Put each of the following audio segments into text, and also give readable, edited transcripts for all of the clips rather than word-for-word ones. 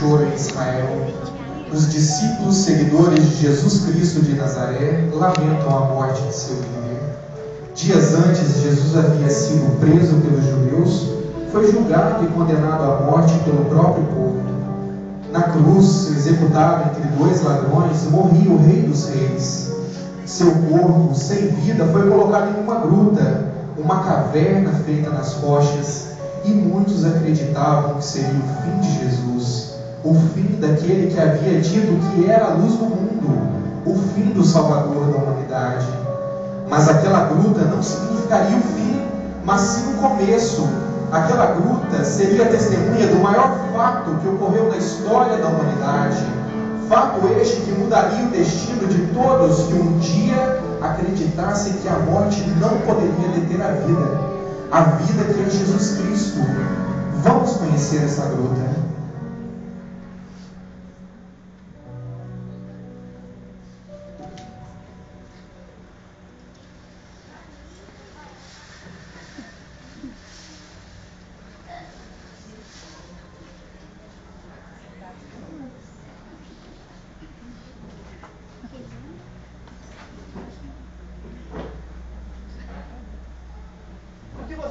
choro em Israel. Os discípulos seguidores de Jesus Cristo de Nazaré lamentam a morte de seu líder. Dias antes, Jesus havia sido preso pelos judeus, foi julgado e condenado à morte pelo próprio povo. Na cruz, executado entre dois ladrões, morria o Rei dos Reis. Seu corpo, sem vida, foi colocado em uma gruta, uma caverna feita nas rochas, e muitos acreditavam que seria o fim de Jesus, o fim daquele que havia dito que era a luz do mundo, o fim do Salvador da humanidade. Mas aquela gruta não significaria o fim, mas sim o começo. Aquela gruta seria testemunha do maior fato que ocorreu na história da humanidade. Fato este que mudaria o destino de todos que um dia acreditassem que a morte não poderia deter a vida que é Jesus Cristo. Vamos conhecer essa gruta.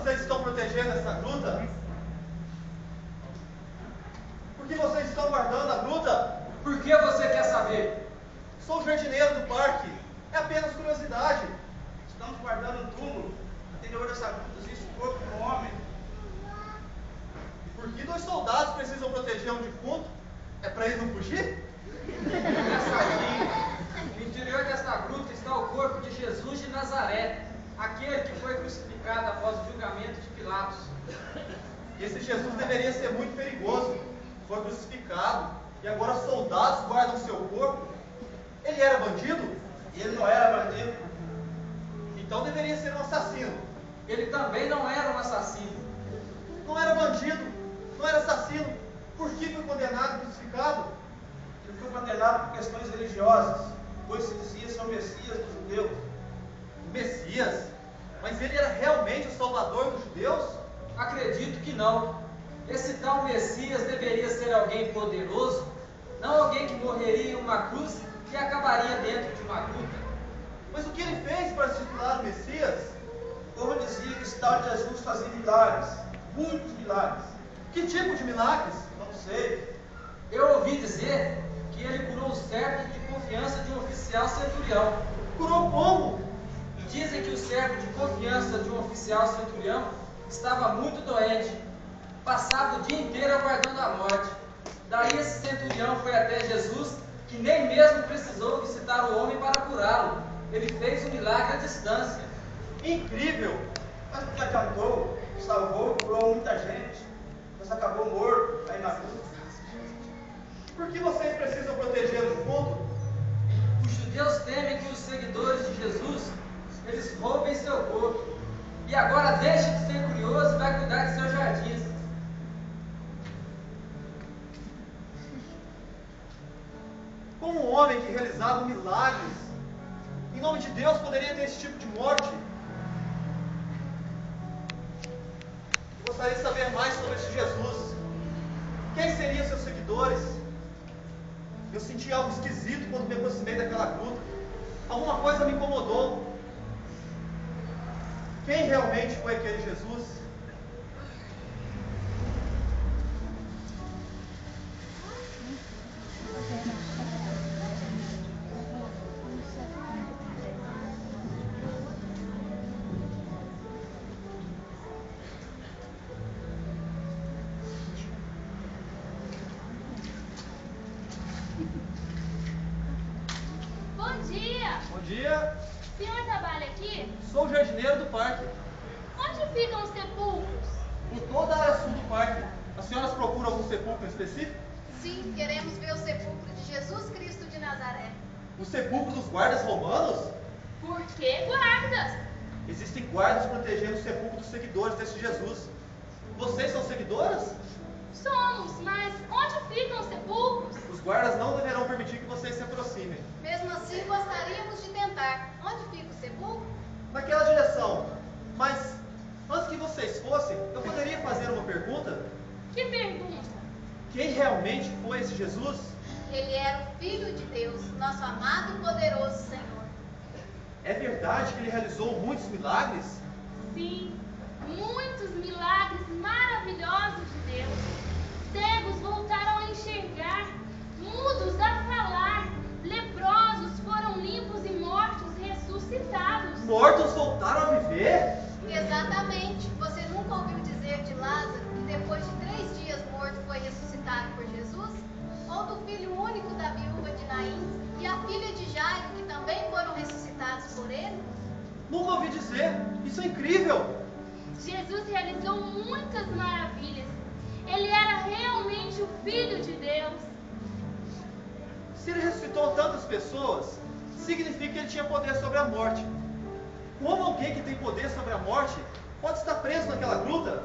Vocês estão protegendo essa gruta? Por que vocês estão guardando a gruta? Por que você quer saber? Sou o jardineiro do parque. É apenas curiosidade. Estamos guardando um túmulo. No interior dessa gruta existe o corpo de um homem. E por que 2 soldados precisam proteger um defunto? É para ele não fugir? No interior desta gruta está o corpo de Jesus de Nazaré, aquele que foi crucificado após o julgamento de Pilatos. Esse Jesus deveria ser muito perigoso. Foi crucificado e agora soldados guardam seu corpo. Ele era bandido? Ele não era bandido. Então deveria ser um assassino. Ele também não era um assassino. Não era bandido, não era assassino. Por que foi condenado e crucificado? Ele foi condenado por questões religiosas, pois se dizia ser o Messias dos judeus. Messias? Mas ele era realmente o Salvador dos judeus? Acredito que não. Esse tal Messias deveria ser alguém poderoso, não alguém que morreria em uma cruz e acabaria dentro de uma gruta. Mas o que ele fez para se titular o Messias? O povo dizia que esse tal de Jesus fazia milagres, muitos milagres. Que tipo de milagres? Não sei. Eu ouvi dizer que ele curou o servo de confiança de um oficial centurião. Curou como? Dizem que o servo de confiança de um oficial centurião estava muito doente, passava o dia inteiro aguardando a morte. Daí esse centurião foi até Jesus, que nem mesmo precisou visitar o homem para curá-lo. Ele fez o milagre à distância. Incrível! Mas o que adiantou? Salvou, curou muita gente, mas acabou morto aí na cruz. Por que vocês precisam proteger o defunto? Os judeus temem que os seguidores de Jesus eles roubem seu corpo. E agora deixe de ser curioso e vai cuidar de seus jardins. Como um homem que realizava milagres, em nome de Deus, poderia ter esse tipo de morte? Eu gostaria de saber mais sobre esse Jesus. Quem seriam seus seguidores? Eu senti algo esquisito quando me aproximei daquela gruta. Alguma coisa me incomodou. Quem realmente foi aquele Jesus? Bom dia! Bom dia, O senhor trabalha aqui? sou o jardineiro do parque. Onde ficam os sepulcros? Em toda a área sul do parque. As senhoras procuram algum sepulcro em específico? Sim, queremos ver o sepulcro de Jesus Cristo de Nazaré. O sepulcro dos guardas romanos? Por que guardas? Existem guardas protegendo o sepulcro dos seguidores desse Jesus. Vocês são seguidoras? Somos, mas onde ficam os sepulcros? Os guardas não deverão permitir que vocês se aproximem. Mesmo assim, gostaríamos de tentar. Onde fica o sepulcro? Naquela direção. Mas, antes que vocês fossem, eu poderia fazer uma pergunta? Que pergunta? quem realmente foi esse Jesus? Ele era o Filho de Deus, nosso amado e poderoso Senhor. É verdade que ele realizou muitos milagres? Sim, muitos milagres maravilhosos de Deus. Cegos voltaram a enxergar, mudos a falar, leprosos foram limpos e mortos ressuscitados. Mortos voltaram a viver? Exatamente. Você nunca ouviu dizer de Lázaro, que depois de 3 dias morto foi ressuscitado por Jesus? Ou do filho único da viúva de Naim e a filha de Jairo, que também foram ressuscitados por ele? Nunca ouvi dizer. Isso é incrível. Jesus realizou muitas maravilhas. Ele era realmente o Filho de Deus. Se ele ressuscitou tantas pessoas, significa que ele tinha poder sobre a morte. Como alguém que tem poder sobre a morte pode estar preso naquela gruta?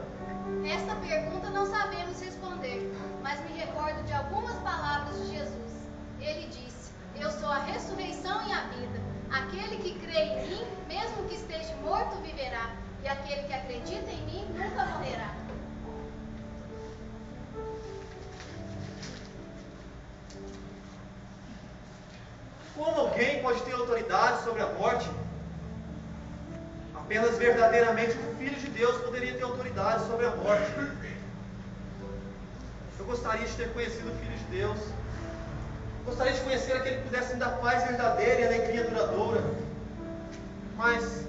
Essa pergunta não sabemos responder, mas me recordo de algumas palavras de Jesus. Ele disse: eu sou a ressurreição e a vida. Aquele que crê em mim, mesmo que esteja morto, viverá. E aquele que acredita em mim, nunca morrerá. Como alguém pode ter autoridade sobre a morte? Apenas verdadeiramente o Filho de Deus poderia ter autoridade sobre a morte. Eu gostaria de ter conhecido o Filho de Deus. Gostaria de conhecer aquele que pudesse me dar paz verdadeira e alegria duradoura. Mas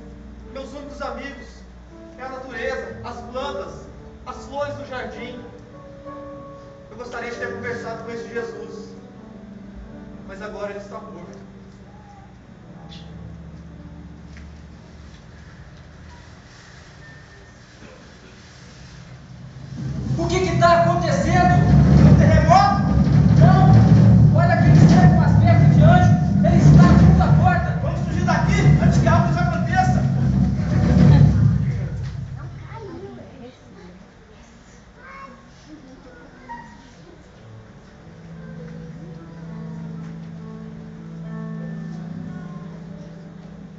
meus únicos amigos é a natureza, as plantas, as flores do jardim. Eu gostaria de ter conversado com esse Jesus, mas agora ele está morto. O que está acontecendo? Um terremoto? Não! Olha aquele ser com aspecto de anjo. Ele está junto à porta. Vamos fugir daqui antes que algo nos aconteça.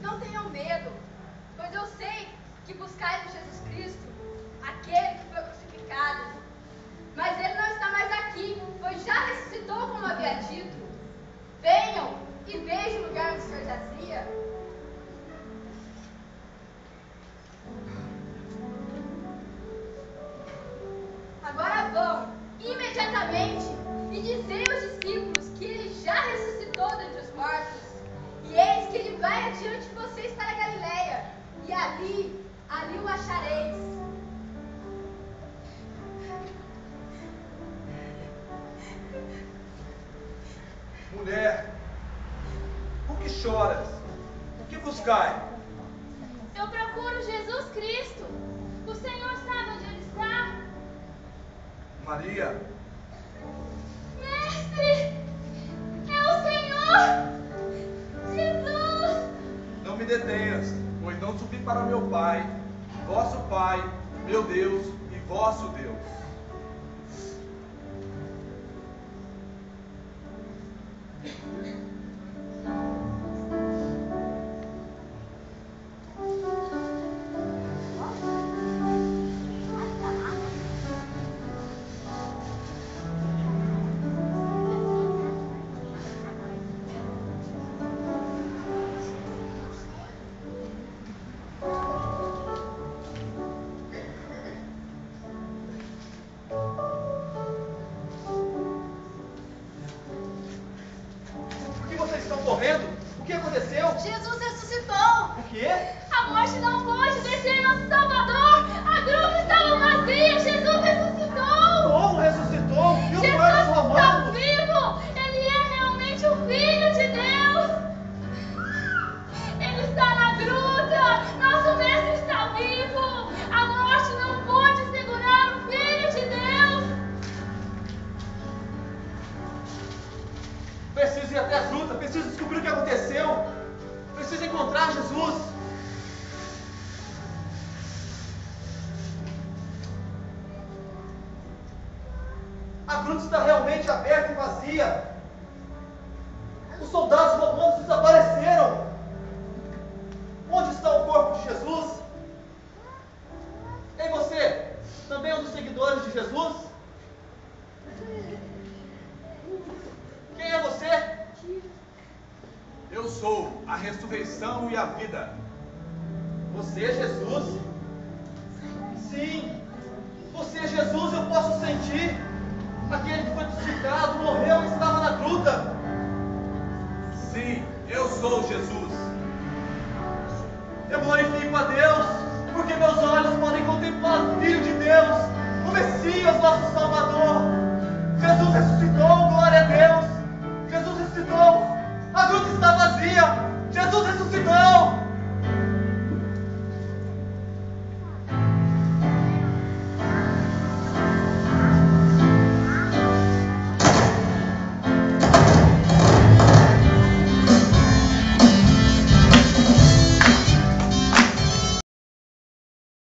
Não tenham medo, pois eu sei que buscais em Jesus Cristo, aquele que foi crucificado. Mas ele não está mais aqui, pois já ressuscitou, como havia dito. Venham e vejam o lugar onde o Senhor jazia. Agora vão, imediatamente, e dizei aos discípulos que ele já ressuscitou dentre os mortos. E eis que ele vai adiante de vocês para a Galileia. E ali o achareis. Mulher, por que choras? O que buscai? Eu procuro Jesus Cristo. O Senhor sabe onde ele está? Maria, Mestre! É o Senhor! Jesus! Não me detenhas, pois não subi para meu Pai, vosso Pai, meu Deus e vosso Deus. Por que vocês estão correndo? O que aconteceu? Jesus ressuscitou! O quê? A morte não pode descer nosso Salvador! A gruta estava vazia! Jesus ressuscitou! Como ressuscitou? E o Jesus pai dos está romanos? vivo! Ele é realmente o Filho de Deus! Ele está na gruta! Nosso Mestre está vivo! A morte não pode segurar o Filho de Deus! Preciso ir até a gruta, preciso descobrir o que aconteceu. Preciso encontrar Jesus. A gruta está realmente aberta e vazia. Os soldados romanos desapareceram. Onde está o corpo de Jesus? E você, também é um dos seguidores de Jesus? Quem é você? Eu sou a ressurreição e a vida. Você é Jesus? Sim, você é Jesus, eu posso sentir. Aquele que foi crucificado, morreu e estava na gruta. Sim, eu sou Jesus. Eu glorifico a Deus, porque meus olhos podem contemplar o Filho de Deus, o Messias, nosso Salvador. Jesus ressuscitou, glória a Deus. Jesus ressuscitou, a gruta está vazia. Jesus ressuscitou.